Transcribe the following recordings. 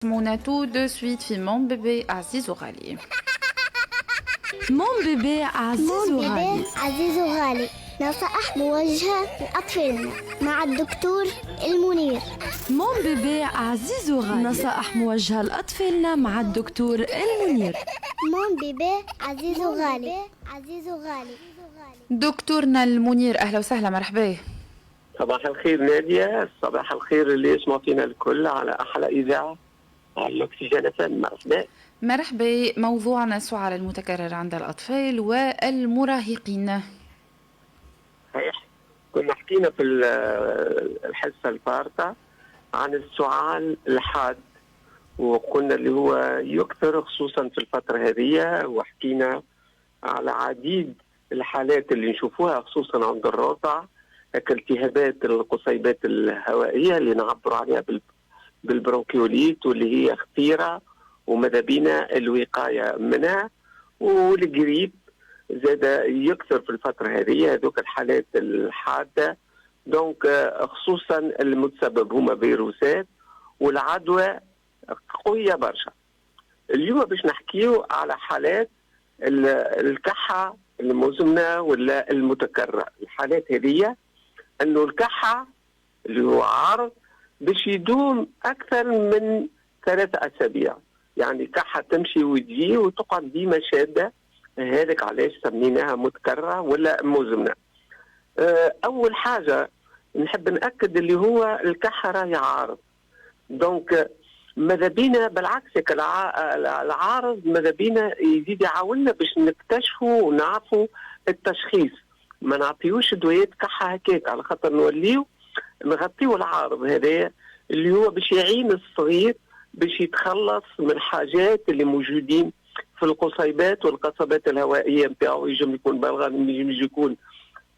موناتو دو سويت في مون بيبي عزيز وغالي. مون بيبي عزيز وغالي. عزيز وغالي، نصائح موجهة لأطفالنا مع الدكتور المنير. مون بيبي عزيز وغالي، نصائح موجهة لأطفالنا مع الدكتور المنير. مون بيبي عزيز وغالي. عزيز وغالي. دكتورنا المنير، أهلا وسهلا، مرحبا. صباح الخير نادية، صباح الخير اللي يسمع فينا الكل على أحلى إذاعة على الأكسجين FM. مرحبا. مرحبا. موضوعنا السعال المتكرر عند الأطفال والمراهقين. صحيح، كنا حكينا في الحصة الفارطة عن السعال الحاد، وقلنا اللي هو يكثر خصوصا في الفترة هذه، وحكينا على عديد الحالات اللي نشوفوها خصوصا عند الرضع، كالتهابات القصيبات الهوائية اللي نعبر عليها بالبرونكيوليت، واللي هي خطيرة وماذا بينا الوقاية منها. والجريب زاد يكثر في الفترة هذه، هذوك الحالات الحادة. دونك خصوصا المتسبب هما فيروسات، والعدوى قوية برشا. اليوم باش نحكيو على حالات الكحة المزمنة ولا المتكررة. الحالات هذه انه الكحة اللي هو عرض باش يدوم اكثر من 3 أسابيع، يعني كحة تمشي وتجي وتقعد ديما شادة. هذاك علاش سميناها متكررة ولا مزمنة. اول حاجة نحب نأكد اللي هو الكحة راهي عارض، دونك ماذا بينا بالعكس العارض ماذا بينا يزيد يعاوننا باش نكتشفوا ونعرفوا التشخيص. ما نعطيوش دويات كحة هكاك على خاطر نغطيو العارض هذا اللي هو باش يعين الصغير باش يتخلص من الحاجات اللي موجودين في القصيبات والقصبات الهوائية نتاعو. يجم يكون بلغم، يجم يكون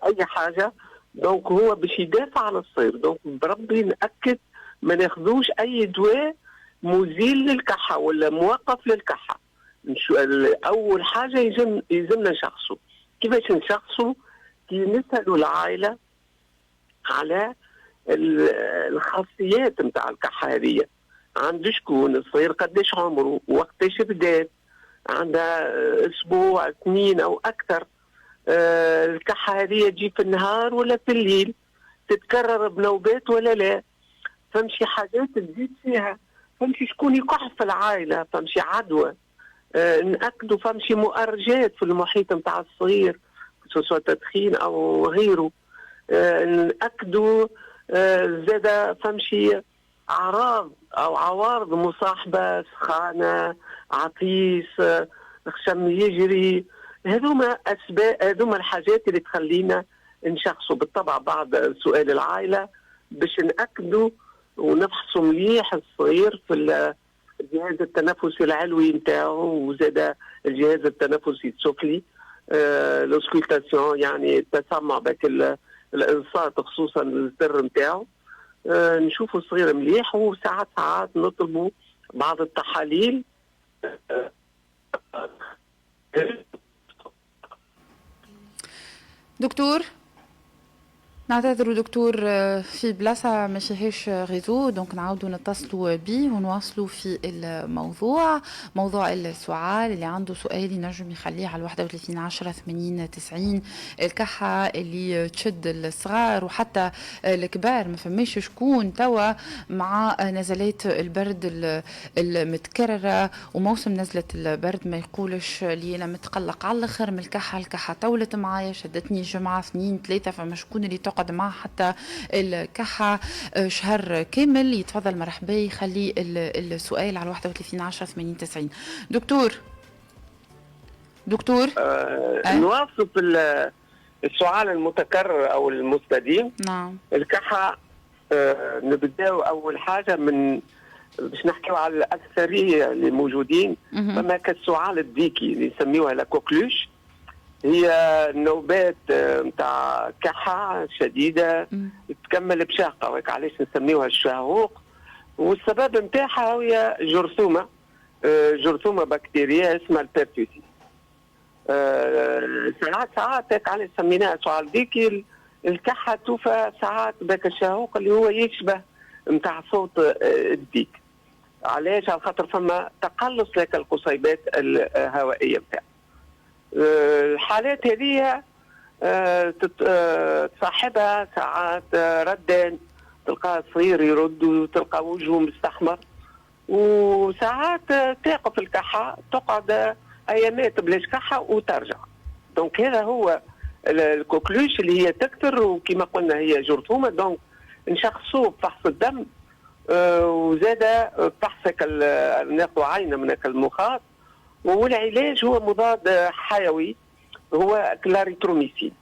أي حاجة. دونك هو باش يدافع على الصغير. دونك بربي نأكد ما ناخذوش أي دواء مزيل للكحة ولا موقف للكحة. أول حاجة يلزمنا نشخصه. كيفاش نشخصه؟ كي نسألوا العائلة على الخاصيات نتاع الكحة هذه. عنده شكون الصغير، قداش عمره، وقتاش بدات، عندها أسبوع 2 أو أكثر. الكحة هذه تجي في النهار ولا في الليل، تتكرر بنوبات ولا لا، فمشي حاجات تزيد فيها، فمشي شكون يكح في العائلة، فمشي عدوى. نأكدوا فمشي مؤرجات في المحيط نتاع الصغير سواء تدخين أو غيره. نأكدوا زاد فمشي أعراض أو عوارض مصاحبة، سخانة، عطيس، خشم يجري. هذوما أسباب، هذوما الحاجات اللي تخلينا نشخصوا. بالطبع بعد سؤال العائلة باش نأكدوا ونفحصوا مليح الصغير في الجهاز التنفسي العلوي نتاعو، وزاد الجهاز التنفسي السفلي، لوسكولتاسيون، يعني التسمع بك الانصات خصوصا السر نتاعو. نشوفوا الصغير مليح، وساعات نطلبوا بعض التحاليل. دكتور، نعتذر دكتور، في بلاصة ماشي هيش غيزو، دونك نعاودوا نتصلوا بيه ونواصلوا في الموضوع. موضوع السؤال اللي عنده سؤال ينجم يخليه على 31 10 80 90. الكحة اللي تشد الصغار وحتى الكبار، ما فماش شكون توا مع نزلات البرد المتكررة وموسم نزلة البرد ما يقولش لي أنا متقلق على الآخر من الكحة. الكحة طولت معايا، شدتني جمعة 2 3، فما شكون اللي تقعد معه حتى الكحة شهر كامل. يتفضل مرحبا، يخلي السؤال على 31 10 80 90. دكتور نواصل في السؤال المتكرر أو المستديم. نعم. الكحة نبداو أول حاجة من باش نحكيو على الأكثرية اللي موجودين. فما كالسعال الديكي اللي نسميوها لا كوكلوش، هي نوبات نتاع كحة شديدة تكمل بشاقة، وهيك علاش نسميوها الشهوق. والسبب نتاعها هي جرثومة بكتيرية اسمها البيرتوسيس. ساعات هيك علاش سميناها سعال ديكي. الكحة توفى ساعات بك الشهوق اللي هو يشبه نتاع صوت الديك. علاش؟ على خاطر فما تقلص لك القصيبات الهوائيه نتاعها. الحالات هذه تصاحبها ساعات ردان، تلقاه صغير يرد وتلقى وجهه مستحمر، وساعات تقف الكحه تقعد ايامات بلاش كحه وترجع. دونك هذا هو الكوكلوش اللي هي تكثر، وكما قلنا هي جرثومه. دونك نشخصوه بفحص الدم، وزاد فحص ناخذ عينه من المخاط، والعلاج هو مضاد حيوي هو كلاريتروميسين.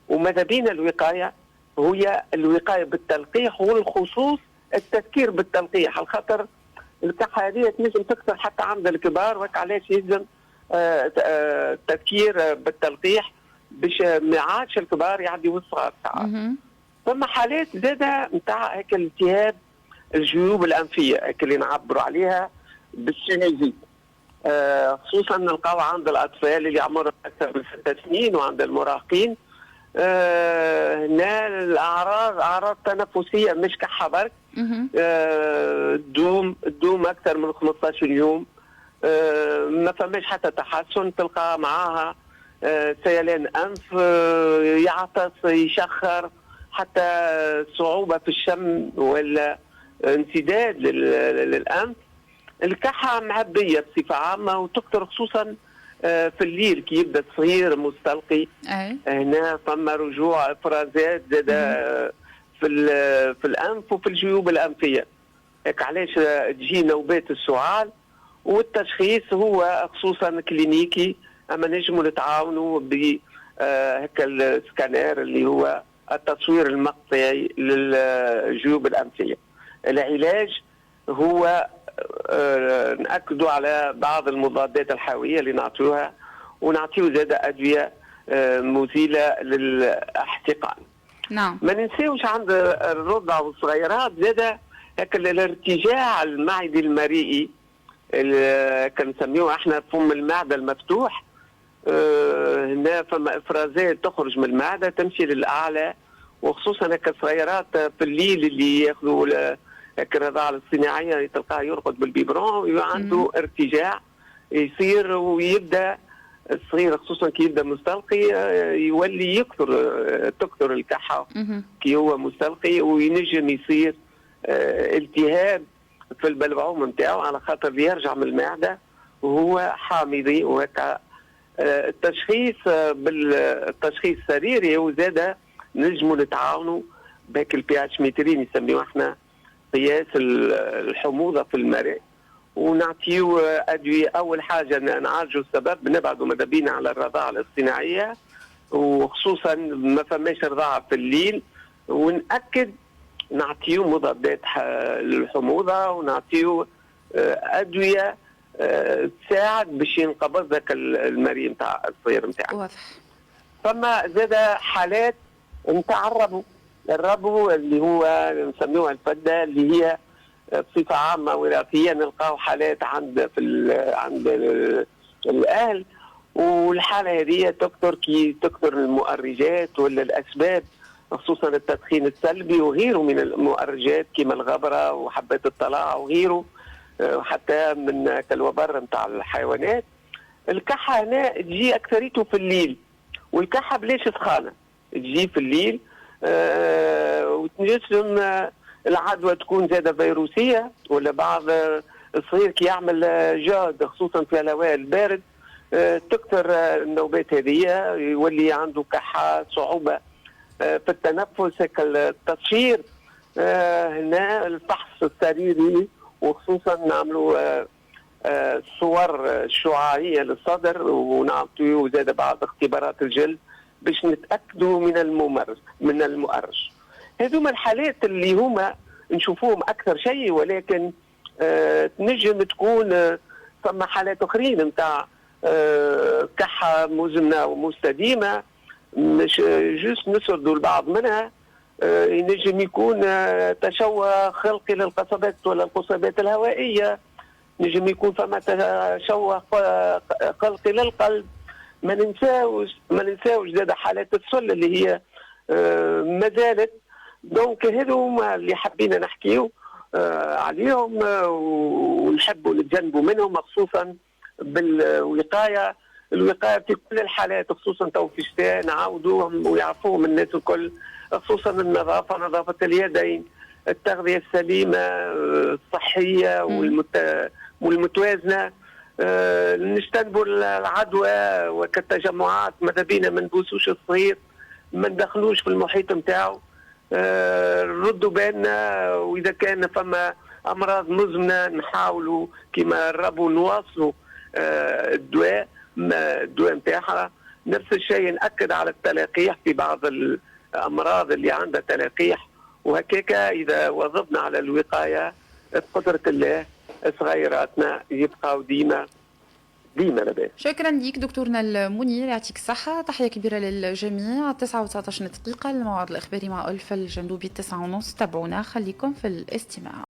وماذا بينا الوقايه هي الوقايه بالتلقيح، والخصوص التذكير بالتلقيح، على خاطر الكحه هذه تنجم تكثر حتى عند الكبار، وهيك علاش يلزم التذكير بالتلقيح باش ما عادش الكبار يعديوا الصغار ساعات. ثم حالات زاده نتاع هيك التهاب الجيوب الانفيه هيك اللي نعبروا عليها بالسينيزيت، خصوصا نلقاو عند الاطفال اللي عمرهم اكثر من 6 سنين وعند المراهقين. هنا الاعراض اعراض تنفسيه مش كحه برك، تدوم اكثر من 15 يوم، ما فماش حتى تحسن، تلقى معاها سيلان انف، يعطس، يشخر، حتى صعوبه في الشم ولا انسداد للانف. الكحه معبيه بصفه عامه وتكثر خصوصا في الليل كي يبدا الصغير مستلقي. هنا فما رجوع افرازات زاد في الانف وفي الجيوب الانفيه. هيك علاش تجي نوبات السعال، والتشخيص هو خصوصا كلينيكي، اما نجموا نتعاونوا ب هيك السكانير اللي هو التصوير المقطعي للجيوب الانفيه. العلاج هو نأكدوا على بعض المضادات الحيويه اللي نعطيوها، ونعطيو زاد ادويه مزيله للاحتقان. نعم. ما ننساوش عند الرضع والصغيرات زاد هيك الارتجاع المعدي المريئي اللي كنسميوه احنا فم المعده المفتوح. هنا فما افرازات تخرج من المعده تمشي للاعلى، وخصوصا هيك الصغيرات في الليل اللي ياخذوا هيك الرضاعه الصناعيه تلقاه يرقد بالبيبرون وعنده ارتجاع يصير، ويبدا الصغير خصوصا كي يبدا مستلقي يولي تكثر الكحه كي هو مستلقي، وينجم يصير التهاب في البلعوم نتاعو على خاطر يرجع من المعده وهو حامضي. وهكا التشخيص بالتشخيص السريري وزاد نجموا نتعاونوا بهيك البي اتش مترين يسميوه احنا قياس الحموضه في المرء، ونعطيو ادويه. اول حاجه نعالجوا السبب، نبعدوا ماذا بينا على الرضاعه الاصطناعيه، وخصوصا ما فماش رضاعه في الليل، ونأكد نعطيو مضادات للحموضه، ونعطيو ادويه تساعد باش ينقبض ذاك المري نتاع الصغير نتاعنا. واضح. فما زاد حالات نتاع الربو اللي هو نسميوها الفده، اللي هي بصفه عامه وراثيه نلقاو حالات عند الاهل، والحاله هذه تكثر كي تكثر المؤرجات ولا الاسباب، خصوصا التدخين السلبي وغيره من المؤرجات كما الغبره وحبات الطلاع وغيره، حتى من الوبر نتاع الحيوانات. الكحه هنا تجي اكثريته في الليل، والكحه بلاش سخانه تجي في الليل، وتنجم العدوى تكون زاده فيروسيه، ولا بعض الصغير كي يعمل جهد خصوصا في الهواء البارد تكثر النوبات هذه، يولي عنده كحه، صعوبه في التنفس. التشهير هنا الفحص السريري، وخصوصا نعملوا صور شعاعيه للصدر، ونعطيو زاد بعض اختبارات الجلد باش نتاكدوا من المؤرج. هذوما الحالات اللي هما نشوفوهم اكثر شيء، ولكن تنجم تكون ثم حالات اخرين نتاع كحه مزمنه ومستديمه، مش جوست نسردوا البعض منها. ينجم يكون تشوه خلقي للقصبات ولا القصبات الهوائيه، نجم يكون فما تشوه خلقي للقلب. ما ننساوش زاد حالات السل اللي هي ما زالت. دونك هذو هما اللي حبينا نحكيو، عليهم، ونحبوا نتجنبوا منهم، خصوصا بالوقايه. الوقايه في كل الحالات، خصوصا تو في الشتاء، نعاودوهم ويعرفوهم الناس الكل، خصوصا النظافه، نظافه اليدين، التغذيه السليمه الصحيه والمتوازنه. نجتنبوا العدوى وكالتجمعات، ماذا بينا ما نبوسوش الصغير، ما ندخلوش في المحيط نتاعو. ردوا بالنا، واذا كان فما امراض مزمنه نحاولوا كما نربوا نواصلوا الدواء نتاعها. نفس الشيء ناكد على التلقيح في بعض الامراض اللي عندها تلقيح، وهكاك اذا واظبنا على الوقايه بقدره الله صغيراتنا يبقوا ديما لاباس. شكرا ليك دكتورنا المنير، يعطيك الصحة. تحية كبيرة للجميع. 9:19 دقيقة، الموعد الإخباري مع ألفة الجندوبي 9:30. تابعونا، خليكم في الاستماع.